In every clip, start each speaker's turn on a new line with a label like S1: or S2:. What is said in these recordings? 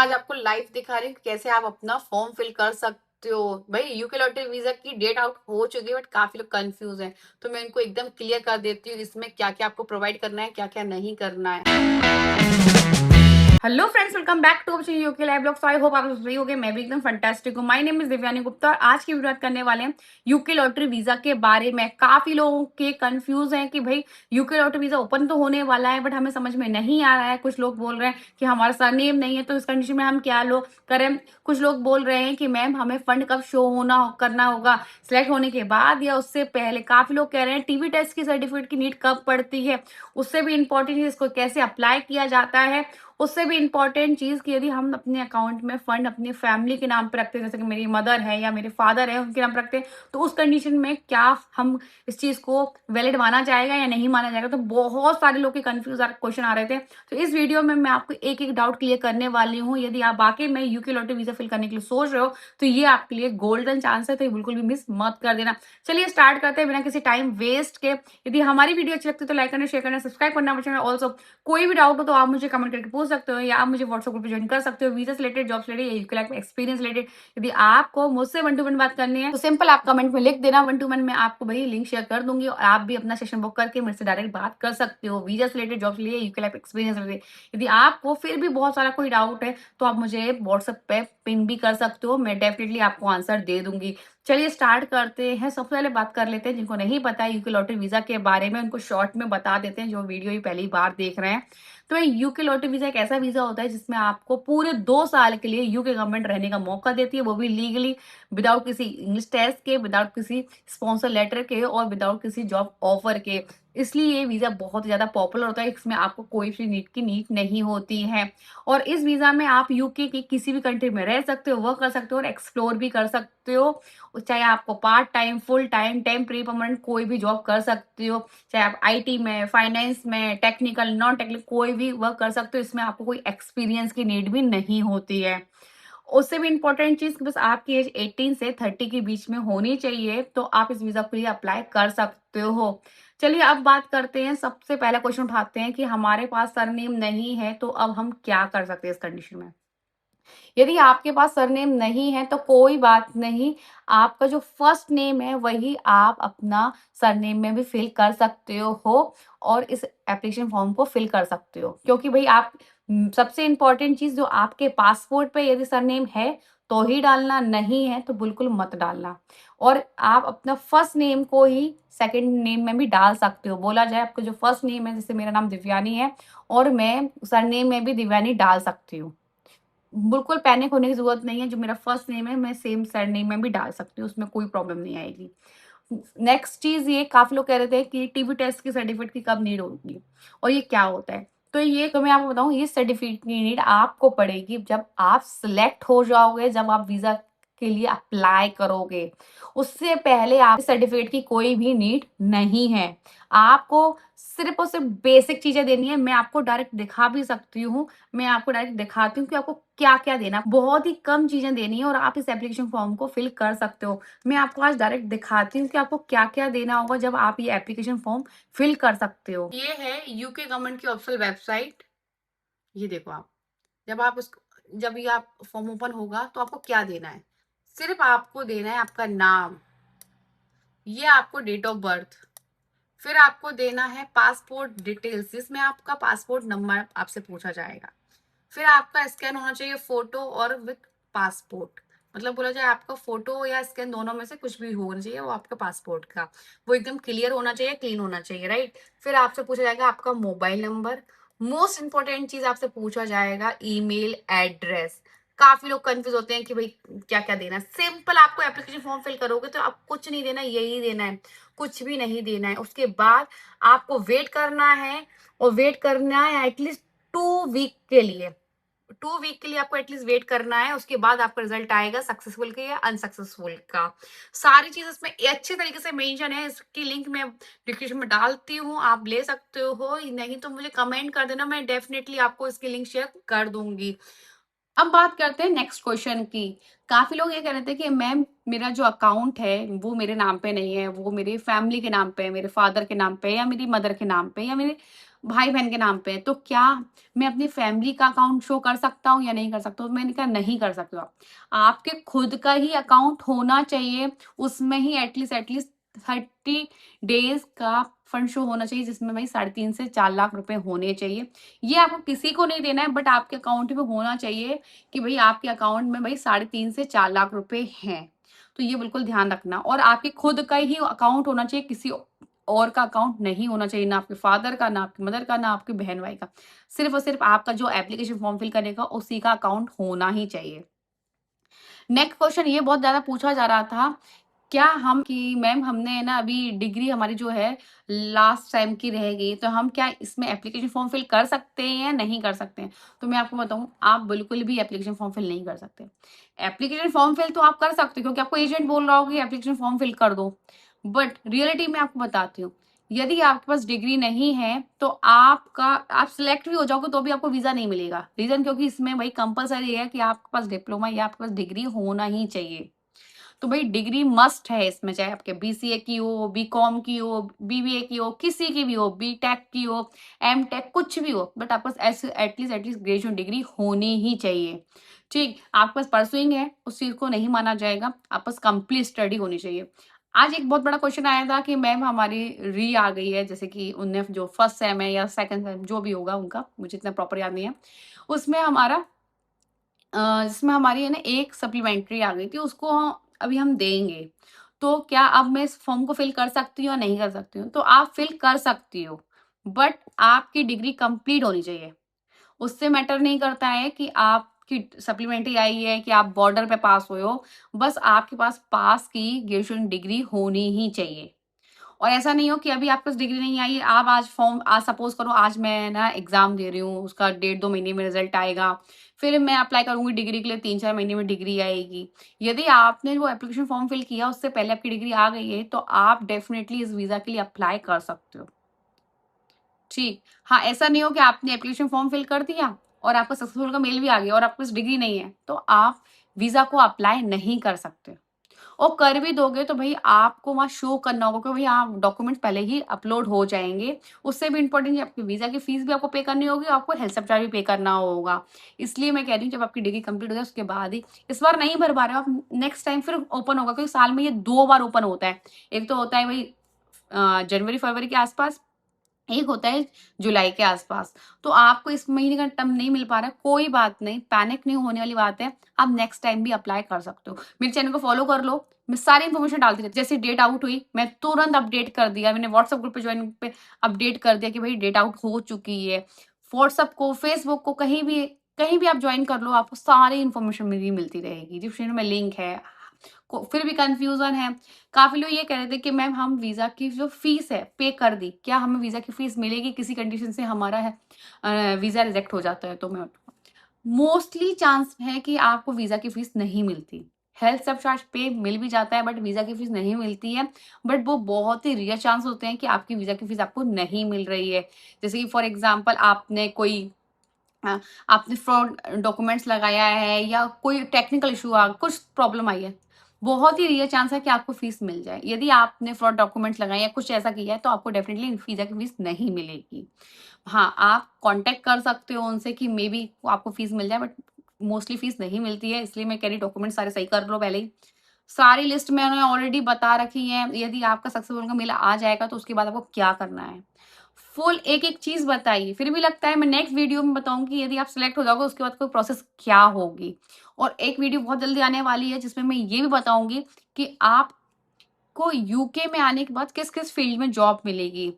S1: आज आपको लाइव दिखा रही हूँ कि कैसे आप अपना फॉर्म फिल कर सकते हो। भाई यूके लॉटरी वीजा की डेट आउट हो चुकी है बट काफी लोग कंफ्यूज हैं, तो मैं इनको एकदम क्लियर कर देती हूँ इसमें क्या क्या आपको प्रोवाइड करना है, क्या क्या नहीं करना है। Hello friends, welcome back to our UK live blog. I hope आप फ्री हो गए, मैं भी एकदम फंटास्टिक हूँ। My name is Divyani Gupta और आज की वीडियो बात करने वाले हैं यूके लॉटरी वीजा के बारे में। काफी लोगों के कंफ्यूज हैं कि भाई यूके लॉटरी वीजा ओपन तो होने वाला है बट हमें समझ में नहीं आ रहा है। कुछ लोग बोल रहे हैं कि हमारा सरनेम नहीं है तो इस कंडीशन में हम क्या लो करें। कुछ लोग बोल रहे हैं कि मैम हमें फंड कब शो होना करना होगा, सिलेक्ट होने के बाद या उससे पहले। काफी लोग कह रहे हैं टीवी टेस्ट की सर्टिफिकेट की नीड कब पड़ती है, उससे भी इंपॉर्टेंट है इसको कैसे अप्लाई किया जाता है। उससे भी इम्पोर्टेंट चीज़ कि यदि हम अपने अकाउंट में फंड अपनी फैमिली के नाम पे रखते हैं, जैसे कि मेरी मदर है या मेरे फादर है उनके नाम पे रखते हैं, तो उस कंडीशन में क्या हम इस चीज़ को वैलिड माना जाएगा या नहीं माना जाएगा। तो बहुत सारे लोग के कंफ्यूज क्वेश्चन आ रहे थे, तो इस वीडियो में मैं आपको एक एक डाउट क्लियर करने वाली हूँ। यदि आप वाकई में यूके लॉटरी वीजा फिल करने के लिए सोच रहे हो तो ये आपके लिए गोल्डन चांस है, तो ये बिल्कुल भी मिस मत कर देना। चलिए स्टार्ट करते हैं बिना किसी टाइम वेस्ट के। यदि हमारी वीडियो अच्छी लगती है तो लाइक करना, शेयर करना, सब्सक्राइब करना बचना। ऑल्सो कोई भी डाउट हो तो आप मुझे कमेंट करके पूछ सकते हो या आप मुझे व्हाट्सएप ग्रुप पे ज्वाइन कर सकते हो। वीजा से रिलेटेड, जॉब से रिलेटेड या यूके लाइफ एक्सपीरियंस रिलेटेड यदि आपको मुझसे वन टू वन बात करनी है तो सिंपल आप कमेंट में लिख देना वन टू वन। मैं आपको भाई लिंक शेयर कर दूंगी और आप भी अपना सेशन बुक करके मेरे से डायरेक्ट बात कर सकते हो वीजा से रिलेटेड, जॉब से related, UK life experience related. यदि आपको फिर भी बहुत सारा कोई डाउट है तो आप मुझे व्हाट्सएप पे पिन भी कर सकते हो, मैं डेफिनेटली आपको आंसर दे दूंगी। चलिए स्टार्ट करते हैं। सबसे पहले बात कर लेते हैं जिनको नहीं पता है यूके लॉटरी वीजा के बारे में, उनको शॉर्ट में बता देते हैं जो वीडियो ही पहली बार देख रहे हैं। तो यूके लॉटरी वीजा एक ऐसा वीजा होता है जिसमें आपको पूरे 2 साल के लिए यूके गवर्नमेंट रहने का मौका देती है, वो भी लीगली, विदाउट किसी इंग्लिश टेस्ट के, विदाउट किसी स्पॉन्सर लेटर के और विदाउट किसी जॉब ऑफर के। इसलिए ये वीजा बहुत ज्यादा पॉपुलर होता है, इसमें आपको कोई भी नीट की नीड नहीं होती है। और इस वीजा में आप यूके की किसी भी कंट्री में रह सकते हो, वर्क कर सकते हो और एक्सप्लोर भी कर सकते हो। चाहे आपको part time, full time, temporary, permanent कोई भी जॉब कर सकते हो। चाहे आप आईटी में, फाइनेंस में, टेक्निकल, नॉन टेक्निकल कोई भी वर्क कर सकते हो। इसमें आपको कोई एक्सपीरियंस की नीड भी नहीं होती है। उससे भी इंपॉर्टेंट चीज बस आपकी एज 18 से 30 के बीच में होनी चाहिए, तो आप इस वीजा के लिए अप्लाई कर सकते हो। चलिए अब बात करते हैं, सबसे पहला क्वेश्चन उठाते हैं कि हमारे पास सरनेम नहीं है तो अब हम क्या कर सकते हैं इस कंडीशन में। यदि आपके पास सरनेम नहीं है तो कोई बात नहीं, आपका जो फर्स्ट नेम है वही आप अपना सरनेम में भी फिल कर सकते हो और इस एप्लीकेशन फॉर्म को फिल कर सकते हो। क्योंकि भाई आप सबसे इम्पोर्टेंट चीज जो आपके पासपोर्ट पे यदि सरनेम है तो ही डालना, नहीं है तो बिल्कुल मत डालना। और आप अपना फर्स्ट नेम को ही सेकंड नेम में भी डाल सकते हो। बोला जाए आपका जो फर्स्ट नेम है, जैसे मेरा नाम दिव्यानी है और मैं सरनेम में भी दिव्यानी डाल सकती हूँ। बिल्कुल पैनिक होने की ज़रूरत नहीं है, जो मेरा फर्स्ट नेम है मैं सेम सरनेम में भी डाल सकती हूँ, उसमें कोई प्रॉब्लम नहीं आएगी। नेक्स्ट चीज़ ये, काफ़ी लोग कह रहे थे कि टीवी टेस्ट की सर्टिफिकेट की कब नीड होगी और ये क्या होता है? तो ये तो मैं आपको बताऊँ, ये सर्टिफिकेट की नीड आपको पड़ेगी जब आप सिलेक्ट हो जाओगे, जब आप वीज़ा के लिए अप्लाई करोगे। उससे पहले आप सर्टिफिकेट की कोई भी नीड नहीं है। आपको सिर्फ़ और सिर्फ़ बेसिक चीज़ें देनी है। मैं आपको डायरेक्ट दिखा भी सकती हूँ, मैं आपको डायरेक्ट दिखाती हूँ कि आपको क्या-क्या देना है। बहुत ही कम चीज़ें देनी है और आप इस एप्लीकेशन फॉर्म को फिल कर सकते हो। मैं आपको आज डायरेक्ट दिखाती हूँ कि आपको क्या-क्या देना होगा जब आप ये एप्लीकेशन फॉर्म फिल कर सकते हो। ये है यूके गवर्नमेंट की ऑफिशियल वेबसाइट। ये देखो आप, जब ये आप फॉर्म ओपन होगा तो आपको क्या देना है? सिर्फ़ आपको देना है आपका नाम, ये आपको डेट ऑफ बर्थ, फिर आपको देना है पासपोर्ट डिटेल्स जिसमें आपका पासपोर्ट नंबर आपसे पूछा जाएगा। फिर आपका स्कैन होना चाहिए फोटो और विथ पासपोर्ट, मतलब बोला जाए आपका फोटो या स्कैन दोनों में से कुछ भी होना चाहिए, वो आपका पासपोर्ट का, वो एकदम क्लियर होना चाहिए, क्लीन होना चाहिए, राइट। फिर आपसे पूछा जाएगा आपका मोबाइल नंबर। मोस्ट इंपॉर्टेंट चीज आपसे पूछा जाएगा ईमेल एड्रेस। काफी लोग कंफ्यूज होते हैं कि भाई क्या क्या देना है। सिंपल, आपको एप्लीकेशन फॉर्म फिल करोगे तो आप कुछ नहीं देना, यही देना है, कुछ भी नहीं देना है। उसके बाद आपको वेट करना है और वेट करना है एटलीस्ट 2 वीक के लिए। 2 वीक के लिए आपको एटलीस्ट वेट करना है। उसके बाद आपका रिजल्ट आएगा सक्सेसफुल का या अनसक्सेसफुल का। सारी चीज इसमें अच्छे तरीके से मेंशन है, इसकी लिंक मैं डिस्क्रिप्शन में डालती हूँ, आप ले सकते हो। नहीं तो मुझे कमेंट कर देना, मैं डेफिनेटली आपको इसकी लिंक शेयर कर दूंगी। अब बात करते हैं नेक्स्ट क्वेश्चन की। काफी लोग ये कह रहे थे कि मैम मेरा जो अकाउंट है वो मेरे नाम पे नहीं है, वो मेरी फैमिली के नाम पे है, मेरे फादर के नाम पे या मेरी मदर के नाम पे या मेरे भाई बहन के नाम पे है, तो क्या मैं अपनी फैमिली का अकाउंट शो कर सकता हूँ या नहीं कर सकता हूँ? मैंने कहा नहीं कर सकते हो आप। आपके खुद का ही अकाउंट होना चाहिए, उसमें ही एटलीस्ट 30 डेज का फंड शो होना चाहिए, जिसमें भाई 3.5 से 4 लाख रुपए होने चाहिए। ये आपको किसी को नहीं देना है, बट आपके अकाउंट में होना चाहिए कि भाई आपके अकाउंट में भाई 3.5 से 4 लाख रुपए हैं। तो ये बिल्कुल ध्यान रखना, और आपके खुद का ही अकाउंट होना चाहिए, किसी और का अकाउंट नहीं होना चाहिए, ना आपके फादर का, ना आपकी मदर का, ना आपके बहन भाई का। सिर्फ और सिर्फ आपका जो एप्लीकेशन फॉर्म फिल करेगा उसी का अकाउंट होना ही चाहिए। नेक्स्ट क्वेश्चन ये बहुत ज़्यादा पूछा जा रहा था, क्या हम कि मैम हमने ना अभी डिग्री हमारी जो है लास्ट टाइम की रह गई, तो हम क्या इसमें एप्लीकेशन फॉर्म फिल कर सकते हैं या नहीं कर सकते हैं? तो मैं आपको बताऊँ, आप बिल्कुल भी एप्लीकेशन फॉर्म फिल नहीं कर सकते। एप्लीकेशन फॉर्म फिल तो आप कर सकते हो क्योंकि आपको एजेंट बोल रहा होगा कि एप्लीकेशन फॉर्म फिल कर दो। बट रियलिटी में आपको बताती हूँ, यदि आपके पास डिग्री नहीं है तो आप सिलेक्ट भी हो जाओगे तो भी आपको वीजा नहीं मिलेगा। रीजन क्योंकि इसमें भाई कंपलसरी है कि आपके पास डिप्लोमा या आपके पास डिग्री होना ही चाहिए। तो भाई डिग्री मस्ट है इसमें, चाहे आपके बीसीए की हो, बीकॉम की हो, बीबीए की हो, किसी की भी हो, बीटेक की हो, एमटेक, कुछ भी हो, बट आपके पास एटलीस्ट ग्रेजुएट डिग्री होनी ही चाहिए। ठीक, आपके पास परसुइंग है उस चीज को नहीं माना जाएगा, आपके पास कंप्लीट स्टडी होनी चाहिए। आज एक बहुत बड़ा क्वेश्चन आया था कि मैम हमारी री आ गई है, जैसे कि उनने जो फर्स्ट सेम है या सेकंड सेम जो भी होगा उनका, मुझे इतना प्रॉपर याद नहीं है, उसमें हमारा जिसमें हमारी है ना एक सप्लीमेंट्री आ गई थी, उसको अभी हम देंगे। तो क्या अब मैं इस फॉर्म को फिल कर सकती हूँ या नहीं कर सकती हूँ? तो आप फिल कर सकती हो, बट आपकी डिग्री कंप्लीट होनी चाहिए। उससे मैटर नहीं करता है कि आपकी सप्लीमेंट्री आई है, कि आप बॉर्डर पे पास हुए हो, बस आपके पास पास की ग्रेजुएशन डिग्री होनी ही चाहिए। और ऐसा नहीं हो कि अभी आपके पास डिग्री नहीं आई है, आप आज सपोज करो आज मैं ना एग्जाम दे रही हूँ, उसका 1.5-2 महीने में रिजल्ट आएगा, फिर मैं अप्लाई करूंगी डिग्री के लिए, 3-4 महीने में डिग्री आएगी। यदि आपने वो एप्लीकेशन फॉर्म फिल किया उससे पहले आपकी डिग्री आ गई है, तो आप डेफिनेटली इस वीजा के लिए अप्लाई कर सकते हो। ठीक, हाँ, ऐसा नहीं हो कि आपने एप्लीकेशन फॉर्म फिल कर दिया और आपका सक्सेसफुल का मेल भी आ गया और आपके पास डिग्री नहीं है, तो आप वीजा को अप्लाई नहीं कर सकते। और कर भी दोगे तो भई आपको वहाँ शो करना होगा कि भई हाँ, डॉक्यूमेंट्स पहले ही अपलोड हो जाएँगे। उससे भी इम्पोर्टेंट है, आपकी वीज़ा की फीस भी आपको पे करनी होगी और आपको हेल्थ सब चार्ज भी पे करना होगा। इसलिए मैं कह रही हूँ जब आपकी डिग्री कंप्लीट हो जाए उसके बाद ही, इस बार नहीं भर पा रहे हो आप, नेक्स्ट टाइम फिर ओपन होगा, क्योंकि साल में ये 2 बार ओपन होता है। एक तो होता है भई जनवरी-फरवरी के आस-पास, एक होता है जुलाई के आसपास। तो आपको इस महीने का टर्म नहीं मिल पा रहा है, कोई बात नहीं, पैनिक नहीं होने वाली बात है। आप नेक्स्ट टाइम भी अप्लाई कर सकते हो। मेरे चैनल को फॉलो कर लो, मैं सारी इन्फॉर्मेशन डालती रहती हूँ। जैसे डेट आउट हुई, मैं तुरंत अपडेट कर दिया। मैंने व्हाट्सएप ग्रुप पे जॉइन पे अपडेट कर दिया कि भाई डेट आउट हो चुकी है। व्हाट्सएप को, फेसबुक को, कहीं भी आप जॉइन कर लो, आपको सारी इन्फॉर्मेशन मेरी मिलती रहेगी। डिस्क्रिप्शन में लिंक है। फिर भी कंफ्यूजन है, काफी लोग ये कह रहे थे कि मैम हम वीजा की जो फीस है पे कर दी, क्या हमें वीजा की फीस मिलेगी किसी कंडीशन से हमारा है वीजा रिजेक्ट हो जाता है? तो मैं मोस्टली चांस है कि आपको वीजा की फीस नहीं मिलती। हेल्थ सब चार्ज पे मिल भी जाता है, बट वीजा की फीस नहीं मिलती है। बट वो बहुत ही रेयर चांस होते हैं कि आपकी वीजा की फीस आपको नहीं मिल रही है। जैसे कि फॉर एग्जाम्पल आपने फ्रॉड डॉक्यूमेंट्स लगाया है या कोई टेक्निकल इशू कुछ प्रॉब्लम आई है, बहुत ही रेयर चांस है कि आपको फीस मिल जाए। यदि आपने फ्रॉड डॉक्यूमेंट्स लगाए या कुछ ऐसा किया है तो आपको डेफिनेटली वीजा की फीस नहीं मिलेगी। हाँ, आप कांटेक्ट कर सकते हो उनसे कि मे बी आपको फीस मिल जाए, बट मोस्टली फीस नहीं मिलती है, इसलिए मैं कह रही डॉक्यूमेंट सारे सही कर लो पहले ही। सारी लिस्ट मैंने ऑलरेडी बता रखी है, यदि आपका सक्सेसफुल का मेला आ जाएगा तो उसके बाद आपको क्या करना है, फुल एक-एक चीज़ बताइए। फिर भी लगता है मैं नेक्स्ट वीडियो में बताऊँगी यदि आप सिलेक्ट हो जाओगे उसके बाद कोई प्रोसेस क्या होगी। और एक वीडियो बहुत जल्दी आने वाली है जिसमें मैं ये भी बताऊँगी कि आपको यूके में आने के बाद किस-किस फील्ड में जॉब मिलेगी।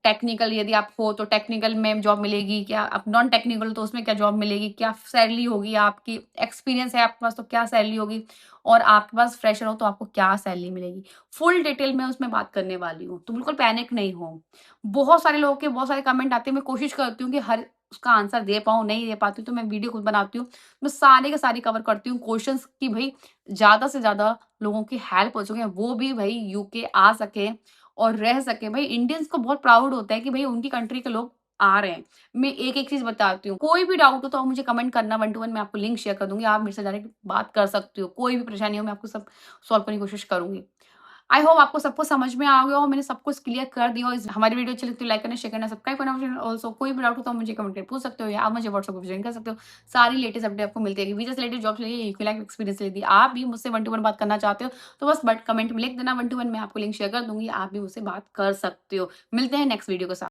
S1: टेक्निकल यदि आप हो तो टेक्निकल में जॉब मिलेगी क्या? आप नॉन टेक्निकल तो उसमें क्या जॉब मिलेगी? क्या सैलरी होगी आपकी? एक्सपीरियंस है आपके पास तो क्या सैलरी होगी? और आपके पास फ्रेशर हो तो आपको क्या सैलरी मिलेगी? फुल डिटेल में उसमें बात करने वाली हूँ, तो बिल्कुल पैनिक नहीं हो। बहुत सारे लोगों के बहुत सारे कमेंट आते हैं, मैं कोशिश करती हूँ कि हर उसका आंसर दे पाऊँ, नहीं दे पाती हूँ तो मैं वीडियो खुद बनाती हूँ। मैं सारे के सारी कवर करती हूँ क्वेश्चंस कि भई ज़्यादा से ज़्यादा लोगों की हेल्प हो सके, वो भी भई यूके आ सके और रह सके। भाई इंडियंस को बहुत प्राउड होता है कि भाई उनकी कंट्री के लोग आ रहे हैं। मैं एक-एक चीज़ बताती हूँ। कोई भी डाउट हो तो आप मुझे कमेंट करना, 1 टू 1 मैं आपको लिंक शेयर कर दूँगी। आप मेरे से डायरेक्ट बात कर सकते हो। कोई भी परेशानी हो मैं आपको सब सॉल्व करने की कोशिश करूँगी। आई होप आपको सब कुछ समझ में आ गया हो, मैंने सब कुछ क्लियर कर दिया हो। इस हमारी वीडियो अच्छी लगती है लाइक करना, शेयर करना, सब्सक्राइब करना। ऑल्सो कोई भी डाउट हो तो मुझे कमेंट करके पूछ सकते हो या आप मुझे व्हाट्सएप पर ज्वाइन कर सकते हो। सारी लेटेस्ट अपडेट आपको मिलती रहेगी। वीज़ा से रिलेटेड, जॉब से रिलेटेड, यूके लाइफ एक्सपीरियंस से रिलेटेड आप भी मुझसे वन टू वन बात करना चाहते हो तो बस बट कमेंट में लिख देना वन टू वन, मैं आपको लिंक शेयर कर दूँगी, आप भी मुझसे बात कर सकते हो। मिलते हैं नेक्स्ट वीडियो के साथ।